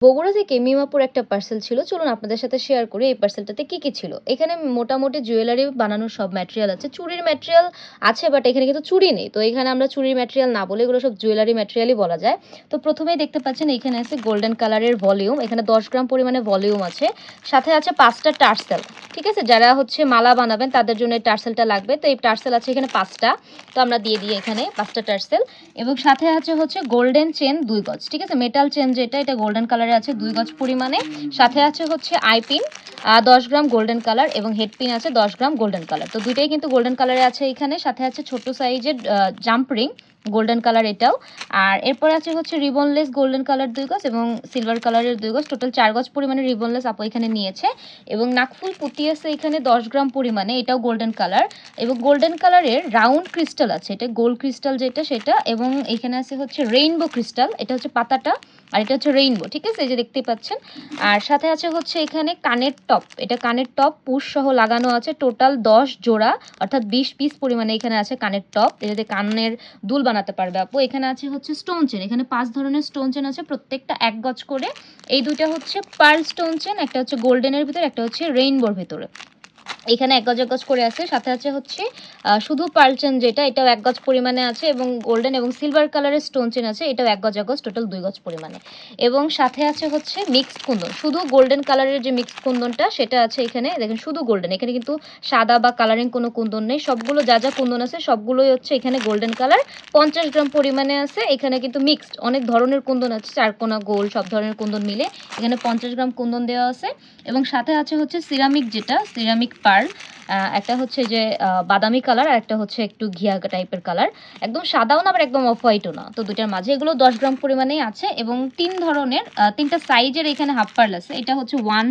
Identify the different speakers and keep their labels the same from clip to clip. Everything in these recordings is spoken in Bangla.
Speaker 1: বগুড়া থেকে মিমাপুর একটা পার্সেল ছিল। চলুন আপনাদের সাথে শেয়ার করি এই পার্সেলটাতে কি কি ছিল। এখানে মোটামুটি জুয়েলারি বানানোর সব ম্যাটেরিয়াল আছে। চুড়ির ম্যাটেরিয়াল আছে, বাট এখানে কিন্তু চুড়ি নেই। তো এখানে আমরা চুড়ির ম্যাটেরিয়াল না বলে এগুলো সব জুয়েলারি ম্যাটেরিয়ালই বলা যায়। তো প্রথমেই দেখতে পাচ্ছেন এখানে আছে গোল্ডেন কালারের ভলিউম। এখানে 10 গ্রাম পরিমাণে ভলিউম আছে। সাথে আছে 5টা টার্সেল। ঠিক আছে, যারা হচ্ছে মালা বানাবেন তাদের জন্য এই টার্সেলটা লাগবে। তো এই টার্সেল আছে এখানে 5টা। তো আমরা দিয়ে দিই এখানে 5টা টার্সেল। এবং সাথে আছে হচ্ছে গোল্ডেন চেন 2 গজ। ঠিক আছে, মেটাল চেন যেটা, এটা গোল্ডেন কালারে আছে 2 গজ পরিমাণে। সাথে আছে হচ্ছে আইপিন 10 গ্রাম গোল্ডেন কালার এবং হেড পিন আছে 10 গ্রাম গোল্ডেন কালার। তো দুইটাই কিন্তু গোল্ডেন কালারে আছে এখানে। সাথে আছে ছোট সাইজের জাম্প রিং গোল্ডেন কালার এটাও। আর এরপরে আছে হচ্ছে রিবনলেস গোল্ডেন কালার 2 গজ এবং সিলভার কালারের 2 গজ, টোটাল 4 গজ পরিমাণে রিবনলেস আপু এখানে নিয়েছে। এবং নাকফুল পুঁতি আছে এখানে 10 গ্রাম পরিমাণে, এটাও গোল্ডেন কালার। এবং গোল্ডেন কালারের রাউন্ড ক্রিস্টাল আছে, এটা গোল্ড ক্রিস্টাল যেটা সেটা। এবং এখানে আছে হচ্ছে রেইনবো ক্রিস্টাল, এটা হচ্ছে পাতাটা আর এটা হচ্ছে রেইনবো। ঠিক আছে, এই যে দেখতে পাচ্ছেন। আর সাথে আছে হচ্ছে এখানে কানের টপ, এটা কানের টপ পুশ সহ লাগানো আছে, টোটাল 10 জোড়া অর্থাৎ 20 পিস পরিমাণে এখানে আছে কানের টপ। এটাতে কানের দুল বানাতে পারবে আপু। এখানে আছে হচ্ছে স্টোন চেন, এখানে 5 ধরনের স্টোন চেন আছে, প্রত্যেকটা 1 গজ করে। এই দুইটা হচ্ছে পার্ল স্টোন চেন, একটা হচ্ছে গোল্ডেনের ভিতরে, একটা হচ্ছে রেইনবোর ভিতরে। এখানে 1 গজ 1 গজ করে আছে। সাথে আছে হচ্ছে শুধু পার্ল চেন যেটা, এটাও 1 গজ পরিমাণে আছে। এবং গোল্ডেন এবং সিলভার কালারের স্টোন চেন আছে, এটাও 1 গজ 1 গজ, টোটাল 2 গজ পরিমাণে। এবং সাথে আছে হচ্ছে মিক্সড কুন্দন, শুধু গোল্ডেন কালারের যে মিক্সড কুন্দনটা সেটা আছে এখানে। দেখেন শুধু গোল্ডেন, এখানে কিন্তু সাদা বা কালারিং কোনো কুন্দন নেই। সবগুলো যা যা কুন্দন আছে সবগুলোই হচ্ছে এখানে গোল্ডেন কালার। 50 গ্রাম পরিমাণে আছে। এখানে কিন্তু মিক্সড অনেক ধরনের কুন্দন আছে, চারকোনা গোল সব ধরনের কুন্দন মিলে এখানে 50 গ্রাম কুন্দন দেওয়া আছে। এবং সাথে আছে হচ্ছে সিরামিক, যেটা সিরামিক পার্ল, একটা হচ্ছে যে বাদামি কালার আর একটা হচ্ছে একটু ঘিয়া টাইপের কালার, একদম সাদাও না আবার একদম অফ হোয়াইটও না। তো দুটার মাঝে এগুলো 10 গ্রাম পরিমাণেই আছে। এবং 3 ধরনের 3টা সাইজের এখানে হাফ পার্ল আছে। এটা হচ্ছে 1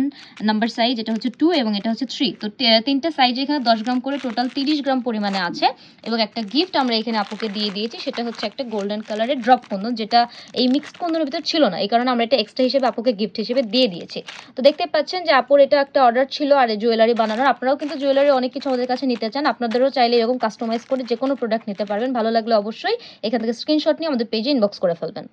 Speaker 1: নাম্বার সাইজ, এটা হচ্ছে 2 এবং এটা হচ্ছে 3। তো 3টা সাইজ এখানে 10 গ্রাম করে, টোটাল 30 গ্রাম পরিমাণে আছে। এবং একটা গিফট আমরা এখানে আপুকে দিয়ে দিয়েছি, সেটা হচ্ছে একটা গোল্ডেন কালারের ড্রপ কুন্দন, যেটা এই মিক্সড কুন্দনের ভিতর ছিল না, এই কারণে আমরা এটা এক্সট্রা হিসেবে আপুকে গিফট হিসেবে দিয়ে দিয়েছি। তো দেখতে পাচ্ছেন যে আপুর এটা একটা অর্ডার ছিল আর জুয়েলারি বানানোর। আপনারাও কিন্তু জুয়েলারি অনেক কিছু আমাদের কাছে নিতে চান, আপনাদেরও চাইলে এরকম কাস্টমাইজ করে যে কোনো প্রোডাক্ট নিতে পারবেন। ভালো লাগলে অবশ্যই এখান থেকে স্ক্রিনশট নিয়ে আমাদের পেজে ইনবক্স করে ফেলবেন।